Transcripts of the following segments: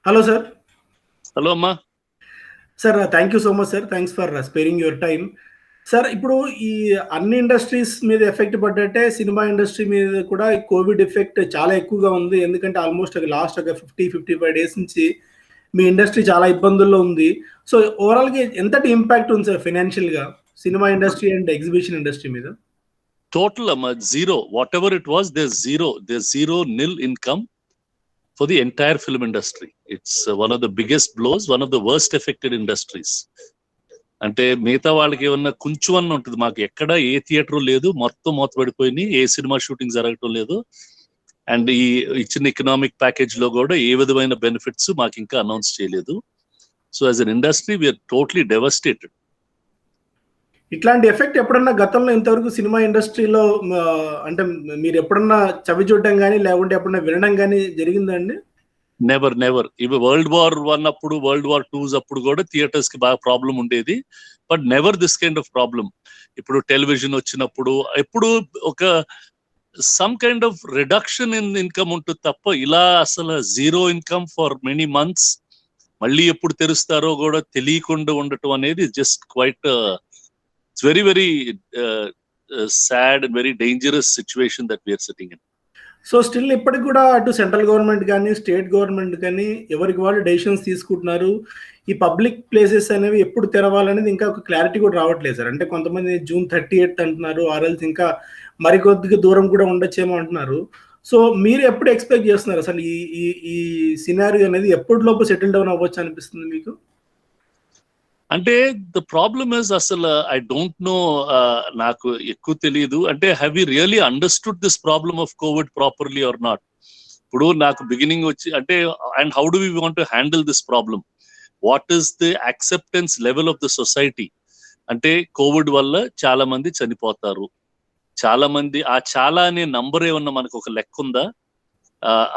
Hello, sir. Hello అమ్మా. Sir, thank you so much, sir. Thanks for sparing your time. Sir ఇప్పుడు ఈ అన్ని industries మీద effect పడ్డట్టే cinema industry మీద కూడా ఈ కోవిడ్ ఎఫెక్ట్ చాలా ఎక్కువగా ఉంది. ఎందుకంటే ఆల్మోస్ట్ లాస్ట్ ఒక 55 డేస్ నుంచి మీ ఇండస్ట్రీ చాలా ఇబ్బందుల్లో ఉంది. సో ఓవరాల్‌గా ఎంతటి ఇంపాక్ట్ ఉంది సార్ ఫైనాన్షియల్‌గా cinema industry and exhibition industry మీద? టోటల్ అమ్మా zero. Whatever it was, there zero nil income for the entire film industry. It's one of the biggest blows, one of the worst affected industries. అంటే మిగతా వాళ్ళకి ఏమన్నా కొంచెం అన్న ఉంటుంది, మాకు ఎక్కడ ఏ థియేటర్ లేదు, మొత్తం మూతపడిపోయినాయి, ఏ సినిమా షూటింగ్ జరగటం లేదు. అండ్ ఈ ఇచ్చిన ఎకనామిక్ ప్యాకేజ్ లో కూడా ఏ విధమైన బెనిఫిట్స్ మాకు ఇంకా అనౌన్స్ చేయలేదు. So as an industry we're totally devastated. ఇట్లాంటి ఎఫెక్ట్ ఎప్పుడన్నా గతంలో ఇంతవరకు సినిమా ఇండస్ట్రీలో అంటే మీరు ఎప్పుడన్నా చవి చూడడం కానీ లేకుంటే ఎప్పుడన్నా వినడం కానీ జరిగిందండి? నెవర్. ఇవి World War I అప్పుడు, World War II అప్పుడు కూడా థియేటర్స్ కి బాగా ప్రాబ్లం ఉండేది. But never this kind of problem. ఇప్పుడు టెలివిజన్ వచ్చినప్పుడు ఎప్పుడు ఒక some kind of reduction in income ఉంటుంది తప్ప ఇలా అసలు zero income for many months, మళ్ళీ ఎప్పుడు తెరుస్తారో కూడా తెలియకుండా ఉండటం అనేది just quite it's very sad and very dangerous situation that we are sitting in. So still ఇప్పటికి కూడా అటు సెంట్రల్ గవర్నమెంట్ కానీ స్టేట్ గవర్నమెంట్ కానీ ఎవరికి వాళ్ళు డెసిషన్స్ తీసుకుంటున్నారు. ఈ పబ్లిక్ ప్లేసెస్ అనేవి ఎప్పుడు తెరవాలనేది ఇంకా ఒక క్లారిటీ కూడా రావట్లేదు సార్. అంటే కొంతమంది June 30th అంటున్నారు, ఆర్ఎల్స్ ఇంకా మరికొద్దిగా దూరం కూడా ఉండొచ్చేమో అంటున్నారు. సో మీరు ఎప్పుడు ఎక్స్పెక్ట్ చేస్తున్నారు అసలు ఈ ఈ ఈ సినారియో అనేది ఎప్పటిలోపు సెటిల్ డౌన్ అవ్వచ్చు అనిపిస్తుంది మీకు? అంటే ద ప్రాబ్లమ్ ఇస్ అసలు ఐ డోంట్ నో, నాకు ఎక్కువ తెలియదు. అంటే have you really understood this problem of Covid properly are not? ఇప్పుడు నాకు బిగినింగ్ వచ్చి అంటే and how do we want to handle this problem, what is the acceptance level of the society? అంటే Covid వల్ల చాలా మంది చనిపోతారు, చాలా మంది, ఆ చాలా అనే నంబర్ ఏమన్నా మనకు ఒక లెక్క ఉందా?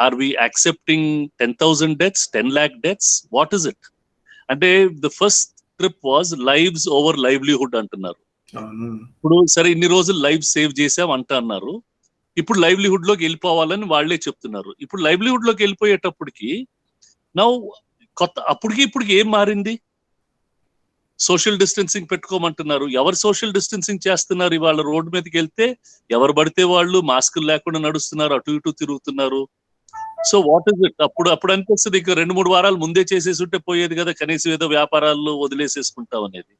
Are we accepting 10,000 deaths, 10 lakh deaths? What is it? అంటే the first trip was lives over livelihood అంటున్నారు. ఇప్పుడు సరే ఇన్ని రోజులు లైవ్ సేవ్ చేసాం అంటున్నారు, ఇప్పుడు లైవ్లీహుడ్ లోకి వెళ్ళిపోవాలని వాళ్లే చెప్తున్నారు. ఇప్పుడు లైవ్లీహుడ్ లోకి వెళ్ళిపోయేటప్పటికి నౌ కొత్త అప్పటికి ఇప్పటికి ఏం మారింది? సోషల్ డిస్టెన్సింగ్ పెట్టుకోమంటున్నారు. ఎవరు సోషల్ డిస్టెన్సింగ్ చేస్తున్నారు? ఇవాళ రోడ్డు మీదకి వెళ్తే ఎవరు పడితే వాళ్ళు మాస్కులు లేకుండా నడుస్తున్నారు, అటు ఇటు తిరుగుతున్నారు. So what is it? అప్పుడు అనిపిస్తుంది ఇక 2-3 వారాలు ముందే చేసేసి ఉంటే పోయేది కదా, కనీసం ఏదో వ్యాపారాల్లో వదిలేసేసుకుంటాం అనేది.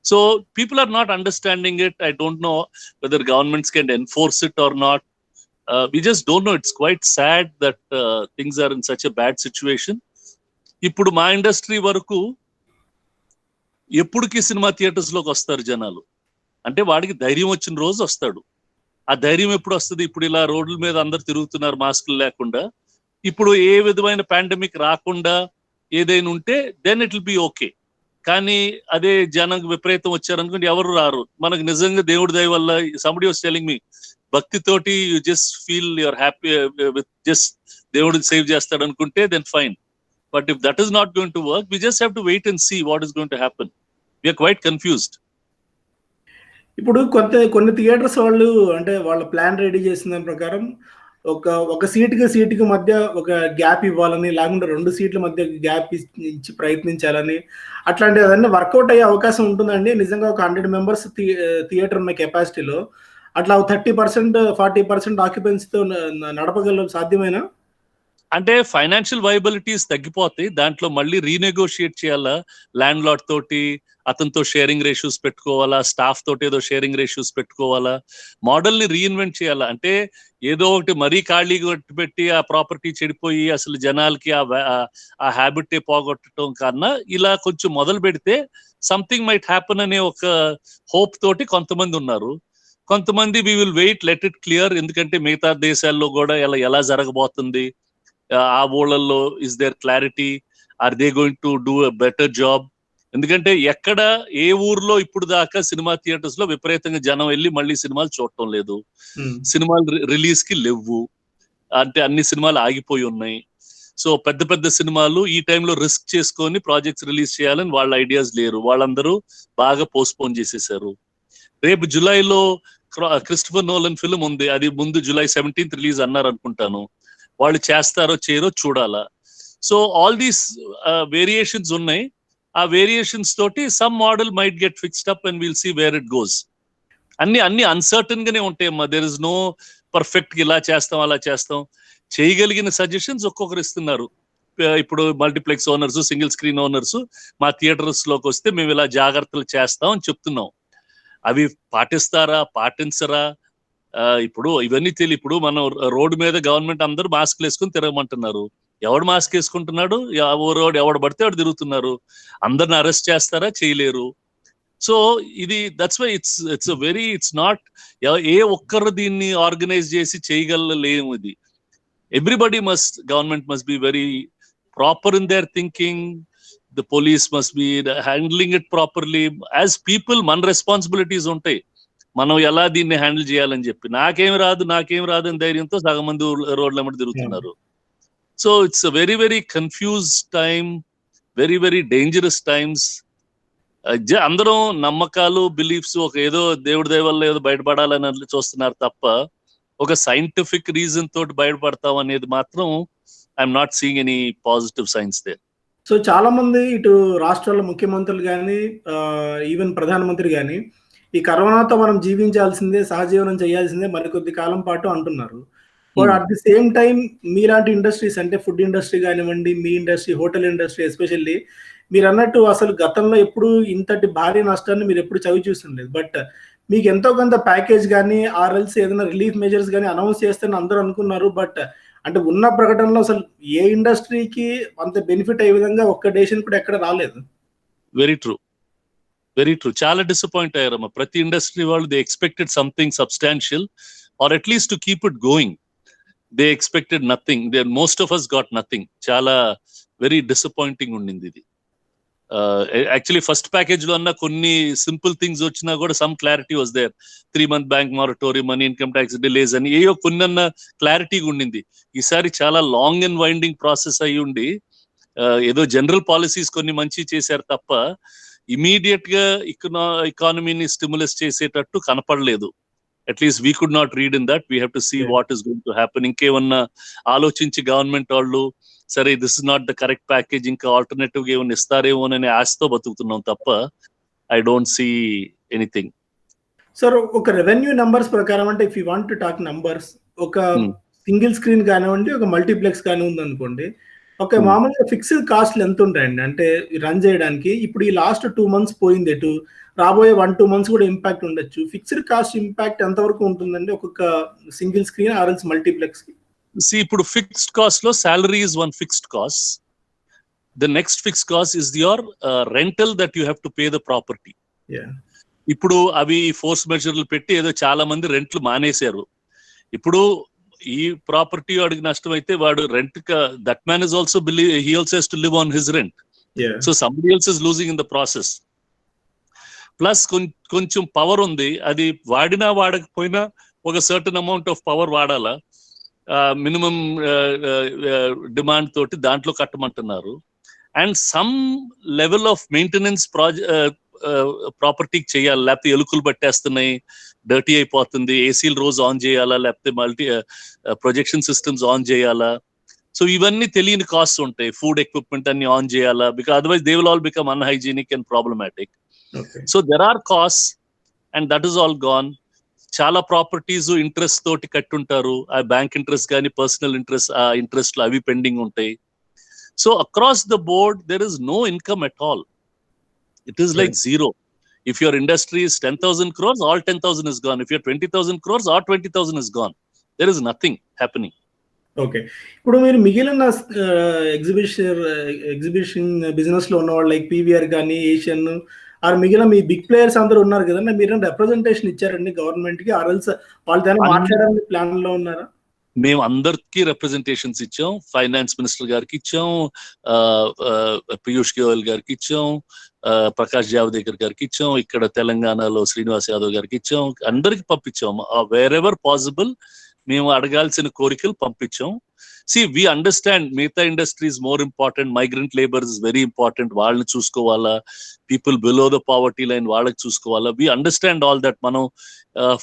So people are not understanding it. I don't know whether governments can enforce it or not. We just don't know. It's quite sad that things are in such a bad situation. ఇప్పుడు మా industry వరకు ఎప్పుడుకి cinema theatres లోకి వస్తారు జనాలు అంటే వాడికి ధైర్యం వచ్చిన రోజు వస్తాడు. ఆ ధైర్యం ఎప్పుడు వస్తుంది? ఇప్పుడు ఇలా రోడ్ల మీద అందరు తిరుగుతున్నారు మాస్కులు లేకుండా. ఇప్పుడు ఏ విధమైన పాండమిక్ రాకుండా ఏదైనా ఉంటే then it will be okay. కానీ అదే జనం విపరీతం వచ్చారనుకుంటే ఎవరు రారు. మనకు నిజంగా దేవుడి దయ వల్ల somebody was telling me భక్తితోటి you just feel you're happy with just దేవుడు సేవ్ చేస్తాడు అనుకుంటే then fine. But if that is not going to work, we just have to wait and see what is going to happen. We are quite confused. ఇప్పుడు కొన్ని theatres వాళ్ళు అంటే వాళ్ళ plan ready చేసిన దాని ప్రకారం ఒక సీటుకి మధ్య ఒక గ్యాప్ ఇవ్వాలని, లేకుంటే 2 సీట్ల మధ్య గ్యాప్ ఇచ్చి ప్రయత్నించాలని, అట్లాంటి అదన్నీ వర్కౌట్ అయ్యే అవకాశం ఉంటుందండి? నిజంగా ఒక 100 మెంబర్స్ థియేటర్ ఉన్న కెపాసిటీలో అట్లా 30%, 40% ఆక్యుపెన్సీతో నడపగల సాధ్యమేనా? అంటే ఫైనాన్షియల్ వైబిలిటీస్ తగ్గిపోతాయి. దాంట్లో మళ్ళీ రీనెగోషియేట్ చేయాలా, ల్యాండ్ లార్డ్ తోటి, అతనితో షేరింగ్ రేషియోస్ పెట్టుకోవాలా, స్టాఫ్ తోటి ఏదో షేరింగ్ రేషియోస్ పెట్టుకోవాలా, మోడల్ ని రీఇన్వెంట్ చేయాలా. అంటే ఏదో ఒకటి మరీ ఖాళీగా పెట్టి ఆ ప్రాపర్టీ చెడిపోయి అసలు జనాలకి ఆ హ్యాబిట్ పోగొట్టడం కన్నా ఇలా కొంచెం మొదలు పెడితే సంథింగ్ మైట్ హ్యాపన్ అనే ఒక హోప్ తోటి కొంతమంది ఉన్నారు. కొంతమంది we will wait, let it clear. ఎందుకంటే మిగతా దేశాల్లో కూడా ఎలా జరగబోతుంది, ఆ ఊళ్ళల్లో is there clarity, are they going to do a better job? ఎందుకంటే ఎక్కడ ఏ ఊర్లో ఇప్పుడు దాకా సినిమా థియేటర్స్ లో విపరీతంగా జనం వెళ్ళి మళ్ళీ సినిమాలు చూడటం లేదు, సినిమాలు రిలీజ్ కి లేవు, అంటే అన్ని సినిమాలు ఆగిపోయి ఉన్నాయి. సో పెద్ద పెద్ద సినిమాలు ఈ టైంలో రిస్క్ చేసుకొని ప్రాజెక్ట్స్ రిలీజ్ చేయాలని వాళ్ళ ఐడియాస్ లేరు, వాళ్ళందరూ బాగా పోస్ట్పోన్ చేసేసారు. రేపు జూలైలో క్రిస్టఫర్ నోలన్ ఫిల్మ్ ఉంది, అది ముందు July 17th రిలీజ్ అన్నారు అనుకుంటాను. వాళ్ళు చేస్తారో చేయరో చూడాలా. సో ఆల్ దీస్ వేరియేషన్స్ ఉన్నాయి. ఆ వేరియేషన్స్ తోటి some model might get fixed up and will see where it goes. అన్ని అన్సర్టన్ గానే ఉంటాయి అమ్మా. దెర్ ఇస్ నో పర్ఫెక్ట్ ఇలా చేస్తాం అలా చేస్తాం. చేయగలిగిన సజెషన్స్ ఒక్కొక్కరు ఇస్తున్నారు. ఇప్పుడు multiplex owners, single screen owners మా థియేటర్స్ లోకి వస్తే మేము ఇలా జాగ్రత్తలు చేస్తాం అని చెప్తున్నాం. అవి పాటిస్తారా పాటించరా ఇప్పుడు ఇవన్నీ తెలియ. ఇప్పుడు మనం రోడ్డు మీద గవర్నమెంట్ అందరూ మాస్క్ వేసుకుని తిరగమంటున్నారు. ఎవడు మాస్క్ వేసుకుంటున్నాడు? ఎవడు పడితే వాడు తిరుగుతున్నారు. అందరిని అరెస్ట్ చేస్తారా? చేయలేరు. సో ఇది దట్స్ వై ఇట్స్ నాట్ ఏ ఒక్కరు దీన్ని ఆర్గనైజ్ చేసి చేయగలలేము. ఇది everybody government must be very proper in their thinking. The police must be handling it properly. As people మన రెస్పాన్సిబిలిటీస్ ఉంటాయి. మనం ఎలా దీన్ని హ్యాండిల్ చేయాలని చెప్పి. నాకేం రాదు అని ధైర్యంతో సగం మంది రోడ్ల మీద తిరుగుతున్నారు. So it's very very confused time, very very dangerous times. అందరం నమ్మకాలు, బిలీఫ్స్ ఒక ఏదో దేవుడి దయ వల్ల ఏదో బయటపడాలని చూస్తున్నారు తప్ప ఒక సైంటిఫిక్ రీజన్ తోటి బయటపడతాం అనేది మాత్రం I'm not seeing any positive signs there. So చాలా మంది ఇటు రాష్ట్రాల ముఖ్యమంత్రులు కానీ ఈవెన్ ప్రధానమంత్రి కానీ ఈ కరోనాతో మనం జీవించాల్సిందే, సహజీవనం చేయాల్సిందే మరికొద్ది కాలం పాటు అంటున్నారు. But at the same time మీలాంటి ఇండస్ట్రీస్ అంటే ఫుడ్ ఇండస్ట్రీ కానివ్వండి, మీ ఇండస్ట్రీ, హోటల్ ఇండస్ట్రీ ఎస్పెషల్లీ మీరు అన్నట్టు అసలు గతంలో ఎప్పుడు ఇంతటి భారీ నష్టాన్ని మీరు ఎప్పుడు చవి చూస్తుండలేదు. బట్ మీకు ఎంతో కొంత ప్యాకేజ్ కానీ ఆర్ఎల్స్ ఏదైనా రిలీఫ్ మెజర్స్ కానీ అనౌన్స్ చేస్తారని అందరూ అనుకున్నారు. బట్ అంటే ఉన్న ప్రకటనలో అసలు ఏ ఇండస్ట్రీకి అంత బెనిఫిట్ అయ్యే విధంగా ఒక్క డెసిషన్ కూడా ఎక్కడ రాలేదు. Very true, very true. చాలా డిసప్పాయింట్ అయ్యారమ్మా. ప్రతి ఇండస్ట్రీ వాళ్ళు they expected something substantial or at least to keep it going. They expected nothing. Most of us got nothing. చాలా వెరీ డిసప్పాయింటింగ్ ఉండింది ఇది. యాక్చువల్లీ ఫస్ట్ ప్యాకేజ్ లో అన్న కొన్ని సింపుల్ థింగ్స్ వచ్చినా కూడా some clarity was there. 3 month bank moratorium అని, income tax delays అని ఏయో కొన్న క్లారిటీగా ఉండింది. ఈసారి చాలా లాంగ్ అండ్ వైండింగ్ ప్రాసెస్ అయ్యి ఉండి ఏదో జనరల్ పాలసీస్ కొన్ని మంచి చేశారు తప్ప ఇమీడియట్ గా ఎకానమీని స్టిమ్యులస్ చేసేటట్టు కనపడలేదు. At least we could not read in that. We have to see what is going to happen. ఇంకేమన్నా ఆలోచించి గవర్నమెంట్ వాళ్ళు సరే this is not the correct package, ఇంకా ఆల్టర్నేటివ్ గా ఏమైనా ఇస్తారేమోనని ఆశతో బతుకుతున్నాం తప్ప I don't see anything. Sir ఒక రెవెన్యూ నంబర్స్ ప్రకారం అంటే if you want to talk numbers, ఒక సింగిల్ స్క్రీన్ కానివ్వండి, ఒక మల్టీప్లెక్స్ కానీ ఉందనుకోండి, ఒక మామూలుగా ఫిక్స్డ్ కాస్ట్లు ఎంత ఉంటాయండి అంటే రన్ చేయడానికి? ఇప్పుడు ఈ లాస్ట్ 2 months పోయింది, ఎటు రాబోయే 1-2 months కూడా ఇంపాక్ట్ ఉండొచ్చు. ఫిక్స్డ్ కాస్ట్ ఇంపాక్ట్ ఎంతవరకు ఉంటుందండి ఒక్కొక్క సింగిల్ స్క్రీన్ ఆర్ఎల్స్ మల్టీప్లెక్స్ కి? ఇప్పుడు ఫిక్స్డ్ కాస్ట్ లో salary is one fixed cost. The next fixed cost is your rental that you have to pay the property. ఇప్పుడు అవి ఫోర్స్ మెజర్లు పెట్టి ఏదో చాలా మంది రెంట్లు మానేశారు. ఇప్పుడు ఈ ప్రాపర్టీ వాడికి నష్టం అయితే వాడు rent that man is also he also has to live on his rent. So somebody else is losing in the process. Plus కొంచెం పవర్ ఉంది, అది వాడినా వాడకపోయినా ఒక సర్టన్ అమౌంట్ ఆఫ్ పవర్ వాడాలా. మినిమం డిమాండ్ తోటి దాంట్లో కట్టమంటున్నారు. And some level of maintenance ప్రాపర్టీకి చేయాలి, లేకపోతే ఎలుకలు పట్టేస్తున్నాయి, డర్టీ అయిపోతుంది, ఏసీలు రోజు ఆన్ చేయాలా, లేకపోతే ప్రొజెక్షన్ సిస్టమ్స్ ఆన్ చేయాలా. సో ఇవన్నీ తెలియని కాస్ట్ ఉంటాయి. ఫుడ్ ఎక్విప్మెంట్ అన్ని ఆన్ చేయాలా, because otherwise they will all become unhygienic and problematic. So there are cost and that is all gone. చాలా ప్రాపర్టీస్ ఇంట్రెస్ట్ తోటి కట్టుంటారు. ఆ బ్యాంక్ ఇంట్రెస్ట్ కానీ పర్సనల్ ఇంట్రెస్ట్, ఆ ఇంట్రెస్ట్ అవి పెండింగ్ ఉంటాయి. So across the board there is no income at all. It is like zero. If your industry is 10,000 crores, all 10,000 is gone. If you're 20,000 crores, all 20,000 is gone. There is nothing happening. Okay. ఇప్పుడు మీరు మిగిలిన exhibition business లో ఉన్నవాళ్ళు like PVR కానీ, Asian are మిగిలిన మీ big players అందరూ ఉన్నారు కదండి, మీరు రిప్రజెంటేషన్ ఇచ్చారండి గవర్నమెంట్ కి? ఆర్ఎల్స్ వాళ్ళతో మాట్లాడడానికి ప్లాన్ లో ఉన్నారా? మేము అందరికి రిప్రజెంటేషన్స్ ఇచ్చాం. ఫైనాన్స్ మినిస్టర్ గారికి ఇచ్చాం, పీయూష్ గోయల్ గారికి ఇచ్చాం, ప్రకాష్ జావదేకర్ గారికి ఇచ్చాం, ఇక్కడ తెలంగాణలో శ్రీనివాస్ యాదవ్ గారికి ఇచ్చాం. అందరికి పంపించాం. వేర్ ఎవర్ పాసిబుల్ మేము అడగాల్సిన కోరికలు పంపించాం. సి వి అండర్స్టాండ్ మిగతా industry is more important, migrant labour is very important, వాళ్ళని చూసుకోవాలా, people below the poverty line వాళ్ళకి చూసుకోవాలా. వి అండర్స్టాండ్ ఆల్ దట్. మనం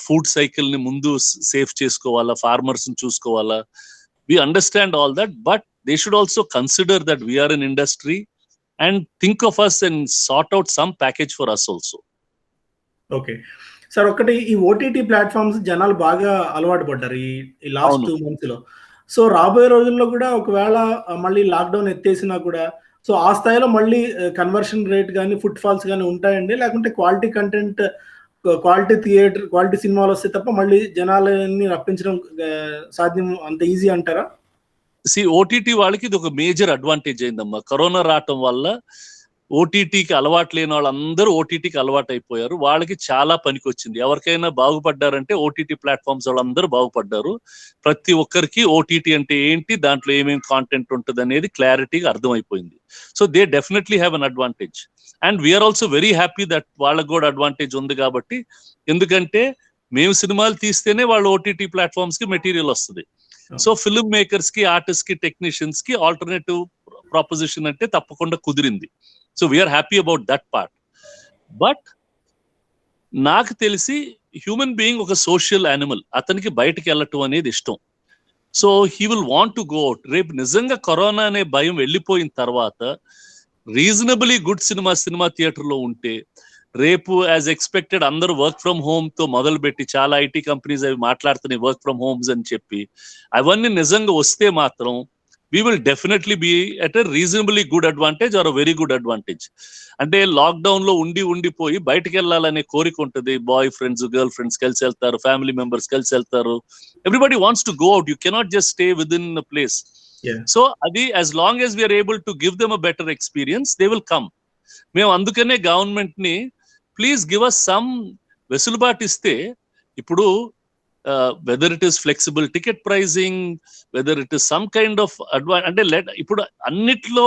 ఫుడ్ సైకిల్ ని ముందు సేఫ్ చేసుకోవాలా, ఫార్మర్స్ ని చూసుకోవాలా. We understand all that. But they should also consider that we are an industry and think of us and sort out some package for us also. Okay. Sir ఒకటి ఈ OTT platforms జనాలు బాగా అలవాటు పడ్డారు ఈ last అవును. 2 మంత్స్‌లో. So రాబోయే రోజుల్లో గూడా ఒకవేళ మళ్ళీ లాక్‌డౌన్ ఎత్తేసినా కూడా సో ఆ స్థాయిలో మళ్ళీ కన్వర్షన్ రేట్ గాని, ఫుట్ ఫాల్స్ గాని ఉంటాయండి? లేకుంటే quality content, quality theatre, quality సినిమాలొస్తే తప్ప మళ్ళీ జనాలని రప్పించడం సాధ్యం అంత ఈజీ అంటారా? ఓటీటీ వాళ్ళకి ఇది ఒక మేజర్ అడ్వాంటేజ్ అయిందమ్మా. కరోనా రావటం వల్ల ఓటీటీకి అలవాటు లేని వాళ్ళందరూ ఓటీటీకి అలవాటు అయిపోయారు. వాళ్ళకి చాలా పనికి వచ్చింది. ఎవరికైనా బాగుపడ్డారంటే ఓటీటీ ప్లాట్ఫామ్స్ వాళ్ళందరూ బాగుపడ్డారు. ప్రతి ఒక్కరికి ఓటీటీ అంటే ఏంటి, దాంట్లో ఏమేమి కాంటెంట్ ఉంటుంది అనేది క్లారిటీగా అర్థమైపోయింది. So they definitely have an advantage and we're also very happy that వాళ్ళకు కూడా అడ్వాంటేజ్ ఉంది కాబట్టి. ఎందుకంటే మేము సినిమాలు తీస్తేనే వాళ్ళ ఓటీటీ ప్లాట్ఫామ్స్ కి మెటీరియల్ వస్తుంది. సో ఫిల్మ్ మేకర్స్ కి, ఆర్టిస్ట్ కి, టెక్నీషియన్స్ కి ఆల్టర్నేటివ్ ప్రాపోజిషన్ అంటే తప్పకుండా కుదిరింది. So we're happy about that part. But నాకు తెలిసి హ్యూమన్ బీయింగ్ ఒక సోషల్ యానిమల్, అతనికి బయటకు వెళ్ళటం అనేది ఇష్టం. So he will want to go out. రేపు నిజంగా కరోనా అనే భయం వెళ్ళిపోయిన తర్వాత రీజనబుల్లీ గుడ్ సినిమా థియేటర్లో ఉంటే రేపు యాజ్ ఎక్స్పెక్టెడ్ అందరూ వర్క్ ఫ్రమ్ హోమ్ తో మొదలుపెట్టి చాలా ఐటీ కంపెనీస్ అవి మాట్లాడుతున్నాయి వర్క్ ఫ్రమ్ హోమ్స్ అని చెప్పి. అవన్నీ నిజంగా వస్తే మాత్రం we will definitely be at a reasonably good advantage or a very good advantage. అంటే లాక్డౌన్ లో ఉండిపోయి బయటకు వెళ్ళాలనే కోరిక ఉంటుంది. బాయ్ ఫ్రెండ్స్, గర్ల్ ఫ్రెండ్స్ కలిసి వెళ్తారు, ఫ్యామిలీ మెంబర్స్ కలిసి వెళ్తారు. Everybody wants to go out. You cannot just stay within place. So అది as long as we're able to give them a better experience, they will come. మేము అందుకనే government ని please give us some వెసులుబాటు ఇస్తే, ఇప్పుడు whether it is flexible ticket pricing, whether it is some kind of అంటే ఇప్పుడు అన్నిట్లో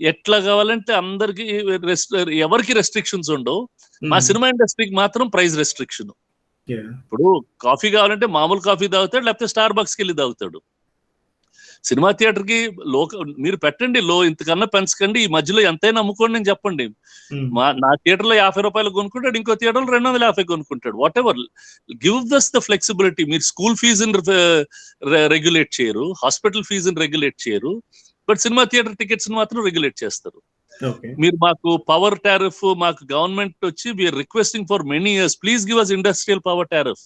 ఎట్లా కావాలంటే అందరికి ఎవరికి రెస్ట్రిక్షన్స్ ఉండవు. మా సినిమా ఇండస్ట్రీకి మాత్రం ప్రైస్ రెస్ట్రిక్షన్. ఇప్పుడు కాఫీ కావాలంటే మామూలు కాఫీ తాగుతాడు, లేకపోతే స్టార్ బక్స్కి వెళ్ళి తాగుతాడు. సినిమా థియేటర్ కి మీరు పెట్టండి లో, ఇంతకన్నా పెంచకండి, ఈ మధ్యలో ఎంతైనా అమ్ముకోండి అని చెప్పండి. నా థియేటర్ లో 50 రూపాయలు కొనుక్కుంటాడు, ఇంకో థియేటర్ లో 250 కొనుక్కుంటాడు. Whatever, give thus the flexibility. మీరు స్కూల్ ఫీజుని రెగ్యులేట్ చేయరు, హాస్పిటల్ ఫీజుని రెగ్యులేట్ చేయరు, బట్ సినిమా థియేటర్ టికెట్స్ మాత్రం రెగ్యులేట్ చేస్తారు. మీరు మాకు పవర్ టారిఫ్, మాకు గవర్నమెంట్ వచ్చి we're requesting for many years, please give us industrial power tariff.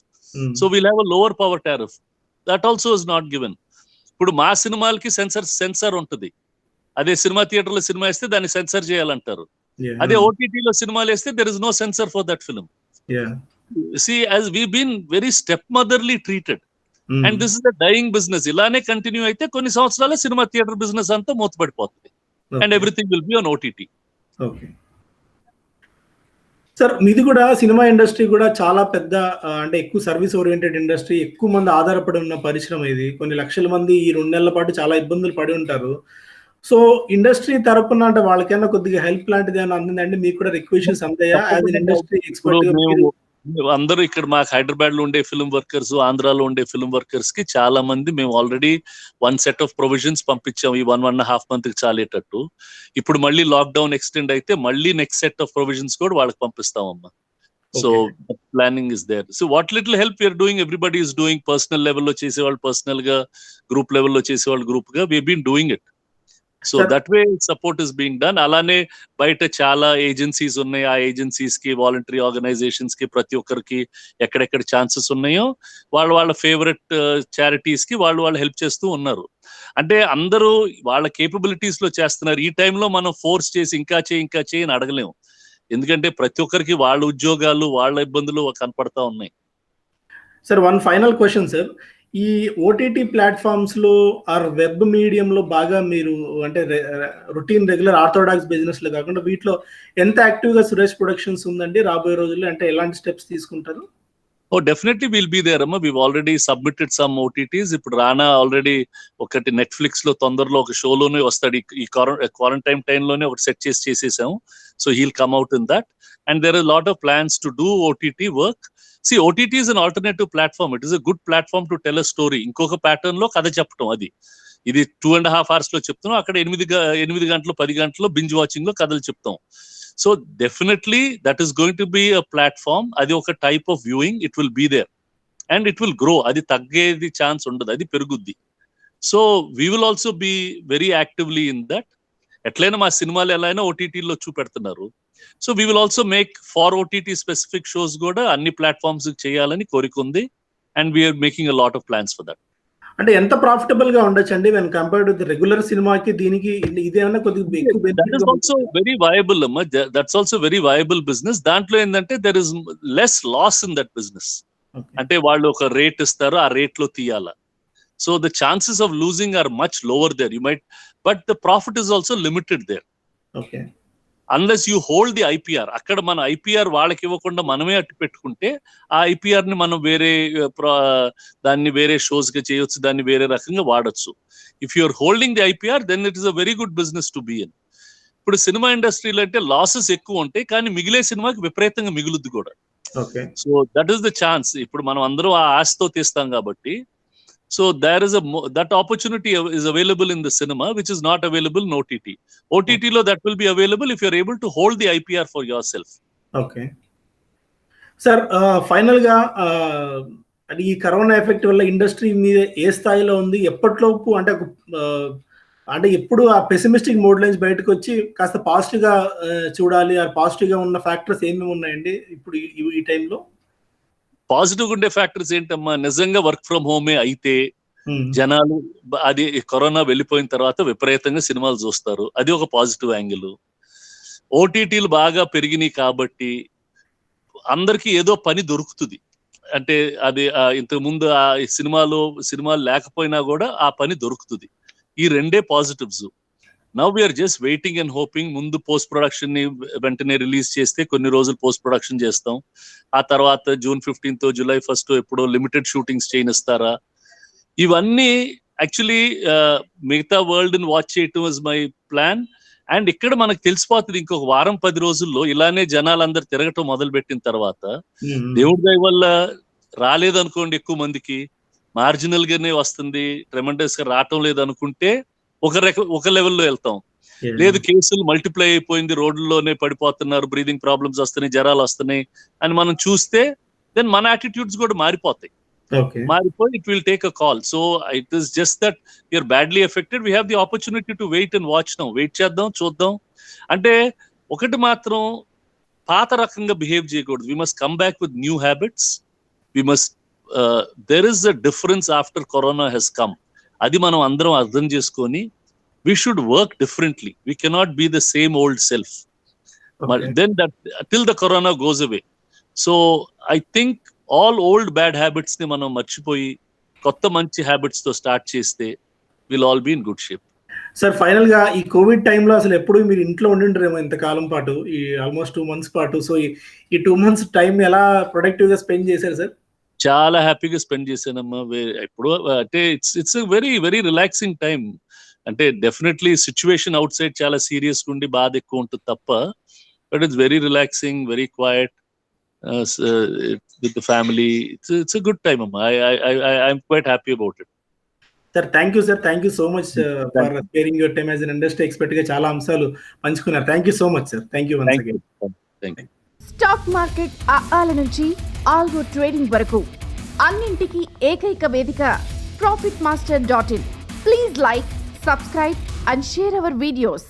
So we'll have a lower power tariff. That also is not given. ఇప్పుడు మా సినిమాలకి censor ఉంటుంది. అదే సినిమా థియేటర్ లో సినిమా వేస్తే దాన్ని సెన్సార్ చేయాలంటారు. అదే ఓటీటీలో సినిమాలు వేస్తే there is no censor for that film. See, as we've been very stepmotherly treated, and this is a dying business. ఇలానే కంటిన్యూ అయితే కొన్ని సంవత్సరాల సినిమా థియేటర్ బిజినెస్ అంతా మూతపడిపోతుంది and everything will be on OTT. Okay sir, మీది కూడా cinema industry కూడా చాలా పెద్ద అంటే ఎక్కువ సర్వీస్ ఓరియంటెడ్ ఇండస్ట్రీ, ఎక్కువ మంది ఆధారపడి ఉన్న పరిశ్రమ ఇది. కొన్ని లక్షల మంది ఈ 2 నెలల పాటు చాలా ఇబ్బందులు పడి ఉంటారు. సో ఇండస్ట్రీ తరపున అంటే వాళ్ళకైనా కొద్దిగా హెల్ప్ లాంటిది ఏమైనా అందిందండి? మీకు కూడా రిక్వెషన్స్ అందాయా యాజ్ ఎన్ ఇండస్ట్రీ ఎక్స్పర్ట్? అందరూ ఇక్కడ మాకు హైదరాబాద్ లో ఉండే ఫిల్మ్ వర్కర్స్, ఆంధ్రాలో ఉండే ఫిల్మ్ వర్కర్స్ కి చాలా మంది మేము ఆల్రెడీ 1 సెట్ ఆఫ్ ప్రొవిజన్స్ పంపించాం ఈ 1.5 month కి చాలేటట్టు. ఇప్పుడు మళ్ళీ లాక్డౌన్ ఎక్స్టెండ్ అయితే మళ్ళీ నెక్స్ట్ సెట్ ఆఫ్ ప్రొవిజన్స్ కూడా వాళ్ళకి పంపిస్తామమ్మా. So planning is there. So what little help you're doing, everybody is doing. Personal లెవెల్లో చేసేవాళ్ళు పర్సనల్ గా, గ్రూప్ లెవెల్లో చేసేవాళ్ళు గ్రూప్ గా, we been doing it. So that way support is being done. అలానే బయట చాలా ఏజెన్సీస్ ఉన్నాయి, ఆ ఏజెన్సీస్ కి, వాలంటరీ ఆర్గనైజేషన్స్ కి, ప్రతి ఒక్కరికి ఎక్కడెక్కడ ఛాన్సెస్ ఉన్నాయో వాళ్ళ ఫేవరెట్ చారిటీస్ కి వాళ్ళు హెల్ప్ చేస్తూ ఉన్నారు. అంటే అందరూ వాళ్ళ కేపబిలిటీస్ లో చేస్తున్నారు. ఈ టైంలో మనం ఫోర్స్ చేసి ఇంకా చేయి అని అడగలేము. ఎందుకంటే ప్రతి ఒక్కరికి వాళ్ళ ఉద్యోగాలు, వాళ్ళ ఇబ్బందులు కనపడతా ఉన్నాయి. Sir, 1 final question sir. ఈ ఓటీటీ ప్లాట్ఫామ్స్ లో ఆర్ వెబ్ మీడియం లో బాగా మీరు అంటే రొటీన్ రెగ్యులర్ ఆర్థోడాక్స్ బిజినెస్ లో కాకుండా వీటిలో ఎంత యాక్టివ్ గా సురేష్ ప్రొడక్షన్స్ ఉందండి రాబోయే రోజుల్లో? అంటే ఎలాంటి స్టెప్స్ తీసుకుంటారు? Oh definitely will be there అమ్మా. We've already submitted some OTTs. ఇప్పుడు రానా ఆల్రెడీ ఒకటి నెట్ఫ్లిక్స్ లో తొందరలో ఒక షోలోనే వస్తాడు. ఈ క్వారంటైన్ టైంలోనే ఒకటి సెట్ చేసేసాము. So he'll come out in that and there are lot of plans to do OTT work. See, OTT is an alternative platform. It is a good platform to tell a story. ఇంకొక pattern లో కథ చెప్పడం. ఇది 2.5 hours లో చెప్తున్నాం, అక్కడ 8 గంటలు 10 గంటలు బింజ్ వాచింగ్ లో కథలు చెప్తాం. So definitely that is going to be a platform. అది ఒక type of viewing. It will be there and it will grow. అది తగ్గేది ఛాన్స్ ఉండదు, అది పెరుగుద్ది. So we will also be very actively in that. ఎట్లయినా మా సినిమాలు ఎలా అయినా ఓటీటీలో చూపెడుతున్నారు. So we will also make for OTT specific shows కూడా అన్ని ప్లాట్ఫామ్స్ చేయాలని కోరిక ఉంది. And we're making a lot of plans for that. అంటే ఎంత ప్రాఫిటబుల్ గా ఉండొచ్చు అండి వెన్ కంపేర్డ్ విత్ రెగ్యులర్ సినిమాకి దీనికి? ఇదేమన్నా కొద్దిగా ఎక్కువ that is also very viable అమ్మా. That's also very viable business. దాంట్లో ఏంటంటే there is less loss in that business. అంటే వాళ్ళు ఒక రేట్ ఇస్తారు, ఆ రేట్ లో తీయాలా. So the chances of losing are much lower there. You might, but the profit is also limited there. Okay. Unless you hold the IPR. అక్కడ మన IPR వాళ్ళకి ఇవ్వకుండా మనమే అట్టు పెట్టుకుంటే ఆ ఐపీఆర్ ని మనం వేరే దాన్ని వేరే షోస్ గా చేయొచ్చు, దాన్ని వేరే రకంగా వాడచ్చు. If you're holding the IPR then it is a very good business to be in. ఇప్పుడు సినిమా ఇండస్ట్రీలో అంటే లాసెస్ ఎక్కువ ఉంటాయి, కానీ మిగిలే సినిమాకి విపరీతంగా మిగులుద్ది కూడా. So that is the chance. ఇప్పుడు మనం అందరం ఆ ఆశతో తీస్తాం కాబట్టి. So there is that opportunity is available in the cinema, which is not available in OTT. OTT lo that will be available if you are able to hold the IPR for yourself. Okay. Sir, final ga అది ఈ corona effect వల్ల industry మీద ఏ స్థాయిలో ఉంది? ఎప్పటిలోపు అంటే ఎప్పుడు ఆ pessimistic mode lines బయటకు వచ్చి కాస్త పాజిటివ్ గా చూడాలి, ఆ పాజిటివ్ గా ఉన్న ఫ్యాక్టర్స్ ఏమేమి ఉన్నాయండి ఇప్పుడు ఈ టైంలో? పాజిటివ్ ఉండే ఫ్యాక్టర్స్ ఏంటమ్మా? నిజంగా వర్క్ ఫ్రమ్ హోమే అయితే జనాలు అది కరోనా వెళ్ళిపోయిన తర్వాత విపరీతంగా సినిమాలు చూస్తారు, అది ఒక పాజిటివ్ యాంగిల్. ఓటీటీలు బాగా పెరిగినాయి కాబట్టి అందరికి ఏదో పని దొరుకుతుంది. అంటే అది ఇంతకు ముందు ఆ సినిమాలు లేకపోయినా కూడా ఆ పని దొరుకుతుంది. ఈ రెండే positives. Now we're just waiting and hoping. ముందు పోస్ట్ ప్రొడక్షన్ ని వెంటనే రిలీజ్ చేస్తే కొన్ని రోజులు పోస్ట్ ప్రొడక్షన్ చేస్తాం. ఆ తర్వాత June 15th July 1st ఎప్పుడో లిమిటెడ్ షూటింగ్స్ చేయనిస్తారా? ఇవన్నీ యాక్చువల్లీ మిగతా వరల్డ్ ని వాచ్ చేయటం ఇస్ మై ప్లాన్. అండ్ ఇక్కడ మనకు తెలిసిపోతుంది ఇంకొక వారం 10 రోజుల్లో ఇలానే జనాలందరూ తిరగటం మొదలు పెట్టిన తర్వాత దేవుడి దయ వల్ల రాలేదనుకోండి, ఎక్కువ మందికి మార్జినల్ గానే వస్తుంది, ట్రెమెండస్ గా రావటం లేదనుకుంటే ఒక లెవెల్లో వెళ్తాం. లేదు కేసులు మల్టిప్లై అయిపోయింది, రోడ్లలోనే పడిపోతున్నారు, బ్రీదింగ్ ప్రాబ్లమ్స్ వస్తున్నాయి, జ్వరాలు వస్తున్నాయి అని మనం చూస్తే దెన్ మన యాటిట్యూడ్స్ కూడా మారిపోతాయి. మారిపోయి it will take a call. So it is just that you're badly affected. We have the opportunity to wait and watch now. Wait చేద్దాం, చూద్దాం. అంటే ఒకటి మాత్రం పాత రకంగా బిహేవ్ చేయకూడదు. We must come back with new habits. We must there is a difference after corona has come. అది మనం అందరం అర్థం చేసుకొని we should work differently. We cannot be the same old self. But then that till the corona goes away. So I think all old bad habits ni manam marchipoyi kotta manchi habits to start cheste we'll all be in good shape. Sir, final ga ee covid time lo asalu eppudu meer intlo undintaremo inta kaalam paatu, ee almost 2 months paatu. So ee 2 months time ela productive ga spend chesaru sir? చాలా హ్యాపీగా spend చేశానమ్మా. ఇప్పుడు అంటే it's very very relaxing time. అంటే definitely situation outside చాలా serious ఉండి బాధ ఎక్కువ ఉంటుంది తప్ప, but it's very relaxing, very quite with the family. It's a good time అమ్మా. I'm quite happy about it. Sir thank you sir, thank you so much for sparing your time as an industry expert గా చాలా అంశాలు పంచుకున్నారు. Thank you so much sir. Thank you once again. Thank you. Stock market ఆల నుంచి algo trading వరకు అన్నింటికి ఏకైక వేదిక profitmaster.in. Please like, subscribe and share our videos.